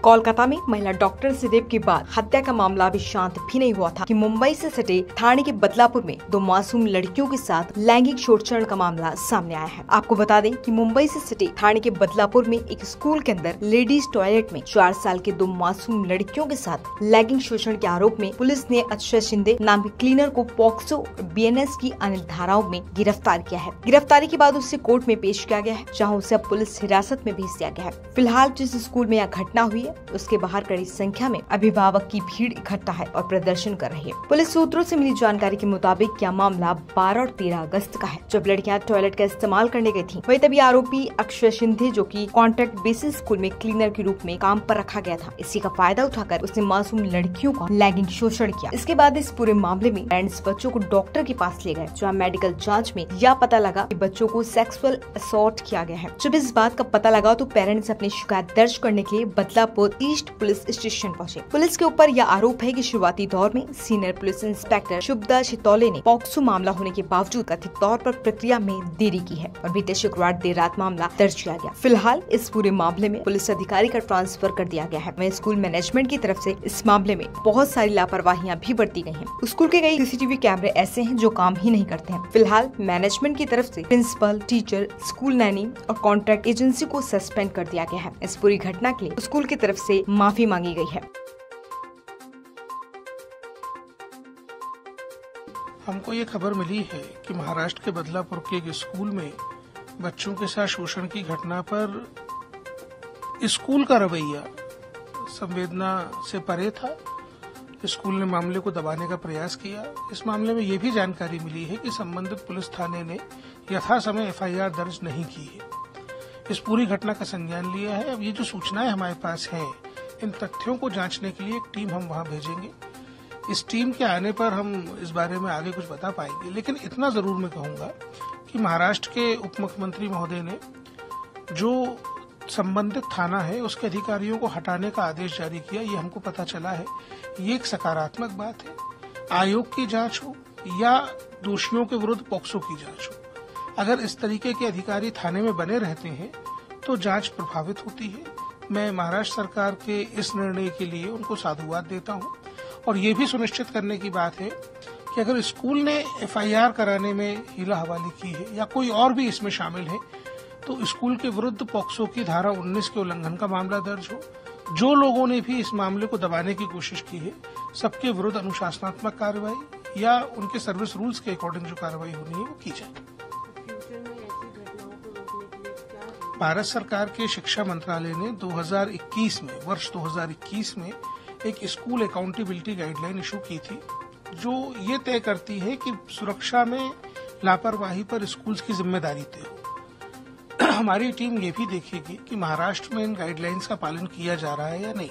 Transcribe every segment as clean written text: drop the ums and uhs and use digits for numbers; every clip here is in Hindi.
कोलकाता में महिला डॉक्टर से रेप के बाद हत्या का मामला अभी शांत भी नहीं हुआ था कि मुंबई से सटे थाने के बदलापुर में 2 मासूम लड़कियों के साथ लैंगिक शोषण का मामला सामने आया है। आपको बता दें कि मुंबई से सटे थाने के बदलापुर में एक स्कूल के अंदर लेडीज टॉयलेट में 4 साल के 2 मासूम लड़कियों के साथ लैंगिक शोषण के आरोप में पुलिस ने अक्षय शिंदे नाम के क्लीनर को पॉक्सो BNS की अन्य धाराओं में गिरफ्तार किया है। गिरफ्तारी के बाद उसे कोर्ट में पेश किया गया है, जहाँ उसे अब पुलिस हिरासत में भेज दिया गया है। फिलहाल जिस स्कूल में यह घटना हुई है उसके बाहर कड़ी संख्या में अभिभावक की भीड़ इकट्ठा है और प्रदर्शन कर रही है। पुलिस सूत्रों से मिली जानकारी के मुताबिक यह मामला 12 और 13 अगस्त का है, जब लड़कियां टॉयलेट का इस्तेमाल करने गई थी। वही तभी आरोपी अक्षय शिंदे, जो कि कॉन्ट्रैक्ट बेसिस स्कूल में क्लीनर के रूप में काम पर रखा गया था, इसी का फायदा उठाकर उसने मासूम लड़कियों का लैंगिक शोषण किया। इसके बाद इस पूरे मामले में पेरेंट्स बच्चों को डॉक्टर के पास ले गए, जहाँ मेडिकल जाँच में यह पता लगा कि बच्चों को सेक्सुअल असॉल्ट किया गया है। जब इस बात का पता लगा तो पेरेंट्स अपनी शिकायत दर्ज करने के लिए बदलापुर ईस्ट पुलिस स्टेशन पहुंचे। पुलिस के ऊपर यह आरोप है कि शुरुआती दौर में senior police inspector Shubhada Chhitaule ने पॉक्सो मामला होने के बावजूद कथित तौर पर प्रक्रिया में देरी की है और बीते शुक्रवार देर रात मामला दर्ज किया गया। फिलहाल इस पूरे मामले में पुलिस अधिकारी का ट्रांसफर कर दिया गया है। वहीं स्कूल मैनेजमेंट की तरफ से इस मामले में बहुत सारी लापरवाहियां भी बरती गई हैं। स्कूल के कई CCTV कैमरे ऐसे हैं जो काम ही नहीं करते हैं। फिलहाल मैनेजमेंट की तरफ से प्रिंसिपल, टीचर, स्कूल नैनी और कॉन्ट्रैक्ट एजेंसी को सस्पेंड कर दिया गया है। इस पूरी घटना के लिए स्कूल की तरफ से माफी मांगी गई है। हमको ये खबर मिली है कि महाराष्ट्र के बदलापुर के एक स्कूल में बच्चों के साथ शोषण की घटना पर स्कूल का रवैया संवेदना से परे था। स्कूल ने मामले को दबाने का प्रयास किया। इस मामले में ये भी जानकारी मिली है कि संबंधित पुलिस थाने ने यथासमय FIR दर्ज नहीं की है। इस पूरी घटना का संज्ञान लिया है। अब ये जो सूचनाएं हमारे पास हैं, इन तथ्यों को जांचने के लिए एक टीम हम वहां भेजेंगे। इस टीम के आने पर हम इस बारे में आगे कुछ बता पाएंगे, लेकिन इतना जरूर मैं कहूंगा कि महाराष्ट्र के उप मुख्यमंत्री महोदय ने जो संबंधित थाना है उसके अधिकारियों को हटाने का आदेश जारी किया। ये हमको पता चला है, ये एक सकारात्मक बात है। आयोग की जांच हो या दोषियों के विरुद्ध पॉक्सो की जांच हो, अगर इस तरीके के अधिकारी थाने में बने रहते हैं तो जांच प्रभावित होती है। मैं महाराष्ट्र सरकार के इस निर्णय के लिए उनको साधुवाद देता हूं। और ये भी सुनिश्चित करने की बात है कि अगर स्कूल ने FIR कराने में हीला हवाली की है या कोई और भी इसमें शामिल है तो स्कूल के विरुद्ध पॉक्सो की धारा 19 के उल्लंघन का मामला दर्ज हो। जो लोगों ने भी इस मामले को दबाने की कोशिश की है, सबके विरुद्ध अनुशासनात्मक कार्रवाई या उनके सर्विस रूल्स के अकॉर्डिंग जो कार्रवाई होनी है वो की जाए। भारत सरकार के शिक्षा मंत्रालय ने 2021 में वर्ष 2021 में एक स्कूल अकाउंटेबिलिटी गाइडलाइन इशू की थी, जो ये तय करती है कि सुरक्षा में लापरवाही पर स्कूल्स की जिम्मेदारी तय हो। हमारी टीम ये भी देखेगी कि महाराष्ट्र में इन गाइडलाइंस का पालन किया जा रहा है या नहीं।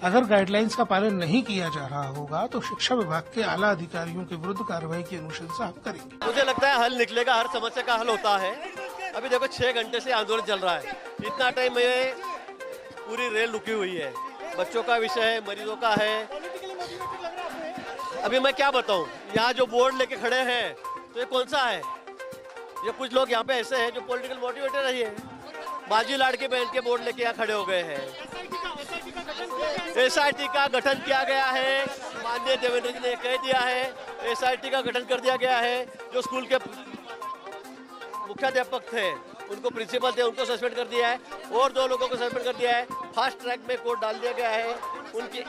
अगर गाइडलाइंस का पालन नहीं किया जा रहा होगा तो शिक्षा विभाग के आला अधिकारियों के विरुद्ध कार्रवाई की अनुशंसा हम करेंगे। मुझे लगता है हल निकलेगा, हर समस्या का हल होता है। अभी देखो 6 घंटे से आंदोलन चल रहा है। इतना टाइम में पूरी रेल रुकी हुई है। बच्चों का विषय है, मरीजों का है। अभी मैं क्या बताऊं, यहाँ जो बोर्ड लेके खड़े हैं तो ये कौन सा है? ये कुछ लोग यहाँ पे ऐसे हैं जो पॉलिटिकल मोटिवेटेड रही है, बाजी लाड़के बहन के बोर्ड लेके यहाँ खड़े हो गए हैं। SIT का गठन किया गया है, माननीय देवेंद्र जी ने कह दिया है। SIT का गठन कर दिया गया है। जो स्कूल के मुख्याध्यापक थे, उनको प्रिंसिपल थे, उनको सस्पेंड कर दिया है और 2 लोगों को सस्पेंड कर दिया है। फास्ट ट्रैक में कोर्ट डाल दिया गया है। उनकी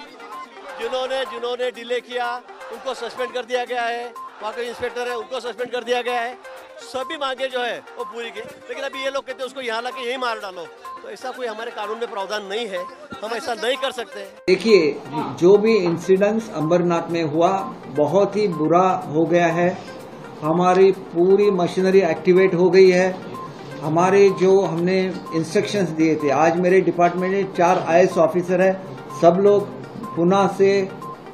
जिन्होंने डिले किया उनको सस्पेंड कर दिया गया है। वहाँ के इंस्पेक्टर है, उनको सस्पेंड कर दिया गया है। सभी मांगे जो है वो पूरी की, लेकिन अभी ये लोग कहते हैं उसको यहाँ लाके यही मार डालो। तो ऐसा कोई हमारे कानून में प्रावधान नहीं है, हम ऐसा नहीं कर सकते। देखिए, जो भी इंसिडेंट्स अंबरनाथ में हुआ बहुत ही बुरा हो गया है। हमारी पूरी मशीनरी एक्टिवेट हो गई है। हमारे जो हमने इंस्ट्रक्शंस दिए थे, आज मेरे डिपार्टमेंट में 4 IAS ऑफिसर है, सब लोग पुणे से,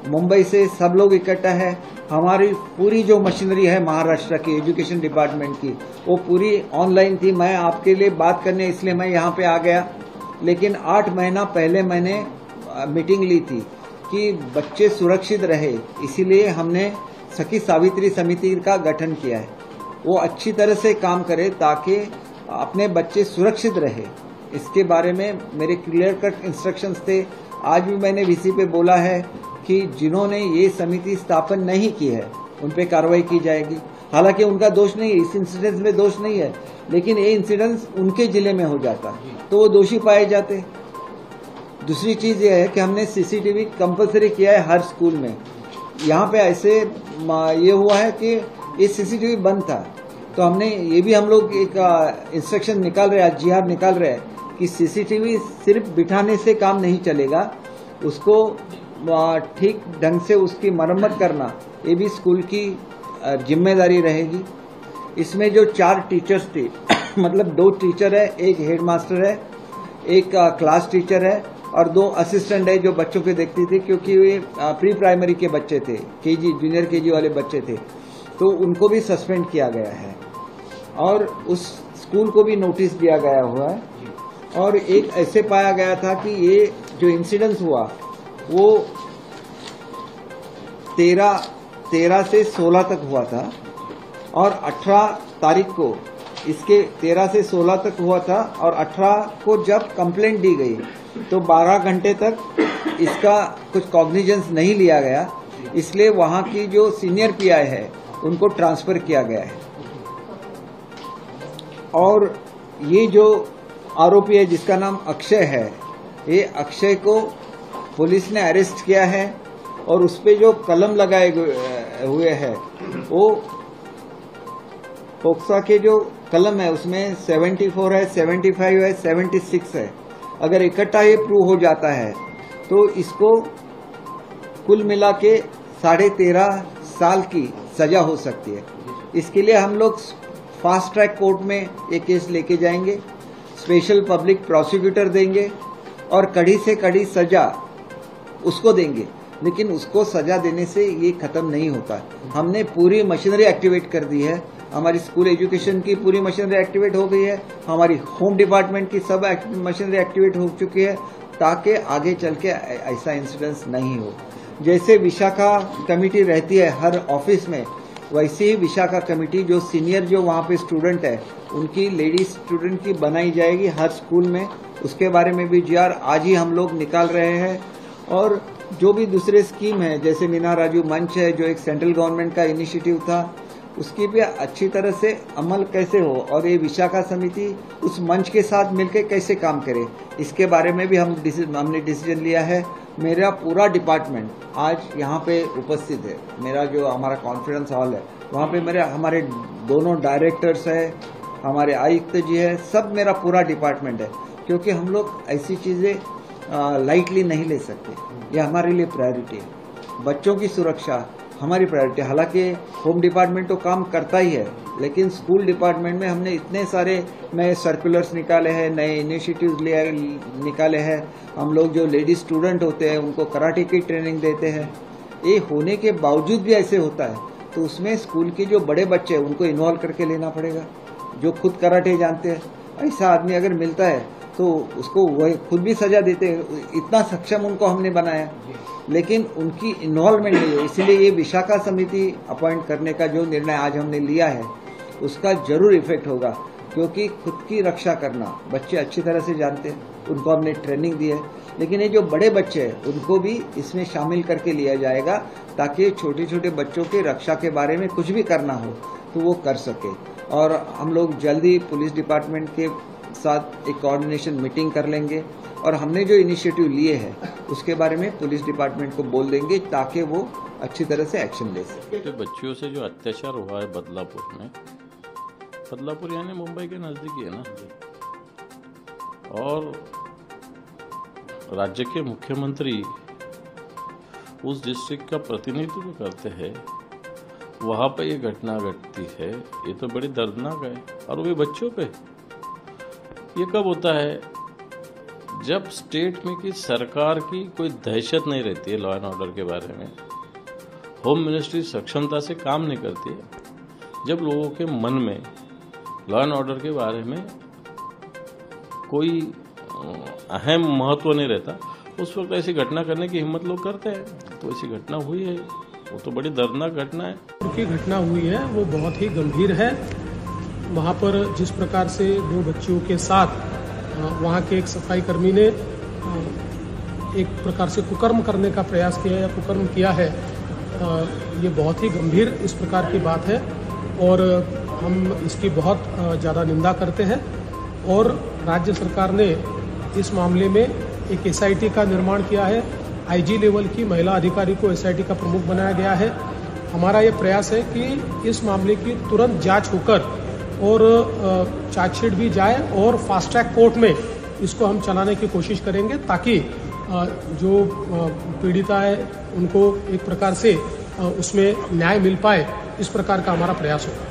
मुंबई से सब लोग इकट्ठा है। हमारी पूरी जो मशीनरी है महाराष्ट्र की एजुकेशन डिपार्टमेंट की, वो पूरी ऑनलाइन थी। मैं आपके लिए बात करने इसलिए मैं यहाँ पे आ गया, लेकिन 8 महीना पहले मैंने मीटिंग ली थी कि बच्चे सुरक्षित रहे, इसीलिए हमने सखी सावित्री समिति का गठन किया है। वो अच्छी तरह से काम करे ताकि अपने बच्चे सुरक्षित रहे। इसके बारे में मेरे क्लियर कट इंस्ट्रक्शंस थे आज भी मैंने वीसी पे बोला है कि जिन्होंने ये समिति स्थापन नहीं की है उन पे कार्रवाई की जाएगी। हालांकि उनका दोष नहीं है, इस इंसिडेंस में दोष नहीं है, लेकिन ये इंसिडेंस उनके जिले में हो जाता तो वो दोषी पाए जाते। दूसरी चीज ये है कि हमने सीसीटीवी कंपलसरी किया है हर स्कूल में। यहाँ पे ऐसे ये हुआ है कि ये सीसीटीवी बंद था, तो हमने ये भी हम लोग एक इंस्ट्रक्शन निकाल रहे हैं, जीआर निकाल रहे हैं कि सीसीटीवी सिर्फ बिठाने से काम नहीं चलेगा, उसको ठीक ढंग से उसकी मरम्मत करना ये भी स्कूल की जिम्मेदारी रहेगी। इसमें जो 4 टीचर्स थे मतलब 2 टीचर है, एक हेडमास्टर है, एक क्लास टीचर है और 2 असिस्टेंट है जो बच्चों को देखती थी, क्योंकि वे प्री प्राइमरी के बच्चे थे, केजी जूनियर केजी वाले बच्चे थे, तो उनको भी सस्पेंड किया गया है और उस स्कूल को भी नोटिस दिया गया हुआ है। और एक ऐसे पाया गया था कि ये जो इंसिडेंस हुआ वो 13 से 16 तक हुआ था और 18 तारीख को इसके 13 से 16 तक हुआ था और 18 को जब कंप्लेंट दी गई तो 12 घंटे तक इसका कुछ कॉग्निजेंस नहीं लिया गया, इसलिए वहां की जो सीनियर पीआई है उनको ट्रांसफर किया गया है। और ये जो आरोपी है जिसका नाम अक्षय है, ये अक्षय को पुलिस ने अरेस्ट किया है और उसपे जो कलम लगाए हुए हैं वो पोक्सा के जो कलम है उसमें 74 है, 75 है, 76 है। अगर इकट्ठा ये प्रूव हो जाता है तो इसको कुल मिला के 13.5 साल की सजा हो सकती है। इसके लिए हम लोग फास्ट ट्रैक कोर्ट में ये केस लेके जाएंगे, स्पेशल पब्लिक प्रोसिक्यूटर देंगे और कड़ी से कड़ी सजा उसको देंगे, लेकिन उसको सजा देने से ये खत्म नहीं होता। हमने पूरी मशीनरी एक्टिवेट कर दी है, हमारी स्कूल एजुकेशन की पूरी मशीनरी एक्टिवेट हो गई है, हमारी होम डिपार्टमेंट की सब मशीनरी एक्टिवेट हो चुकी है, ताकि आगे चल के ऐसा इंसिडेंस नहीं हो। जैसे विशाखा कमेटी रहती है हर ऑफिस में, वैसे ही विशाखा कमेटी जो सीनियर जो वहाँ पे स्टूडेंट है उनकी लेडीज स्टूडेंट की बनाई जाएगी हर स्कूल में। उसके बारे में भी जीआर आज ही हम लोग निकाल रहे हैं। और जो भी दूसरे स्कीम है जैसे मीना राजू मंच है जो एक सेंट्रल गवर्नमेंट का इनिशिएटिव था, उसकी भी अच्छी तरह से अमल कैसे हो और ये विशाखा समिति उस मंच के साथ मिलकर कैसे काम करे, इसके बारे में भी हमने डिसीजन लिया है। मेरा पूरा डिपार्टमेंट आज यहाँ पे उपस्थित है। मेरा जो हमारा कॉन्फ्रेंस हॉल है वहाँ पे हमारे दोनों डायरेक्टर्स है, हमारे आयुक्त जी है, सब मेरा पूरा डिपार्टमेंट है, क्योंकि हम लोग ऐसी चीज़ें लाइटली नहीं ले सकते। ये हमारे लिए प्रायोरिटी है। बच्चों की सुरक्षा हमारी प्रायोरिटी। हालांकि होम डिपार्टमेंट तो काम करता ही है, लेकिन स्कूल डिपार्टमेंट में हमने इतने सारे नए सर्कुलर्स निकाले हैं, नए इनिशिएटिव्स निकाले हैं। हम लोग जो लेडी स्टूडेंट होते हैं उनको कराटे की ट्रेनिंग देते हैं। ये होने के बावजूद भी ऐसे होता है तो उसमें स्कूल के जो बड़े बच्चे हैं उनको इन्वॉल्व करके लेना पड़ेगा, जो खुद कराटे जानते हैं। ऐसा आदमी अगर मिलता है तो उसको वही खुद भी सजा देते हैं। इतना सक्षम उनको हमने बनाया, लेकिन उनकी इन्वॉल्वमेंट नहीं है। इसलिए ये विशाखा समिति अपॉइंट करने का जो निर्णय आज हमने लिया है उसका जरूर इफेक्ट होगा, क्योंकि खुद की रक्षा करना बच्चे अच्छी तरह से जानते हैं, उनको हमने ट्रेनिंग दी है। लेकिन ये जो बड़े बच्चे हैं उनको भी इसमें शामिल करके लिया जाएगा, ताकि छोटे छोटे बच्चों की रक्षा के बारे में कुछ भी करना हो तो वो कर सके। और हम लोग जल्दी पुलिस डिपार्टमेंट के साथ एक कोऑर्डिनेशन मीटिंग कर लेंगे और हमने जो इनिशिएटिव लिए हैं उसके बारे में पुलिस डिपार्टमेंट को बोल देंगे ताकि वो अच्छी तरह से एक्शन ले सके। तो बच्चियों से जो अत्याचार हुआ है बदलापुर में, बदलापुर यानी मुंबई के नजदीक है ना, और राज्य के मुख्यमंत्री उस डिस्ट्रिक्ट का प्रतिनिधित्व करते हैं, वहां पे ये घटना घटती है, ये तो बड़ी दर्दनाक है। और वो भी बच्चों पे। ये कब होता है? जब स्टेट में की सरकार की कोई दहशत नहीं रहती है लॉ एंड ऑर्डर के बारे में, होम मिनिस्ट्री सक्षमता से काम नहीं करती है, जब लोगों के मन में लॉ एंड ऑर्डर के बारे में कोई अहम महत्व नहीं रहता, उस वक्त ऐसी घटना करने की हिम्मत लोग करते हैं। तो ऐसी घटना हुई है, वो तो बड़ी दर्दनाक घटना है। की घटना हुई है वो बहुत ही गंभीर है। वहाँ पर जिस प्रकार से 2 बच्चियों के साथ वहाँ के एक सफाई कर्मी ने एक प्रकार से कुकर्म करने का प्रयास किया है या कुकर्म किया है, ये बहुत ही गंभीर इस प्रकार की बात है और हम इसकी बहुत ज़्यादा निंदा करते हैं। और राज्य सरकार ने इस मामले में एक एसआईटी का निर्माण किया है। आईजी लेवल की महिला अधिकारी को एसआईटी का प्रमुख बनाया गया है। हमारा ये प्रयास है कि इस मामले की तुरंत जांच होकर और चार्जशीट भी जाए और फास्ट ट्रैक कोर्ट में इसको हम चलाने की कोशिश करेंगे, ताकि जो पीड़िता है उनको एक प्रकार से उसमें न्याय मिल पाए, इस प्रकार का हमारा प्रयास होगा।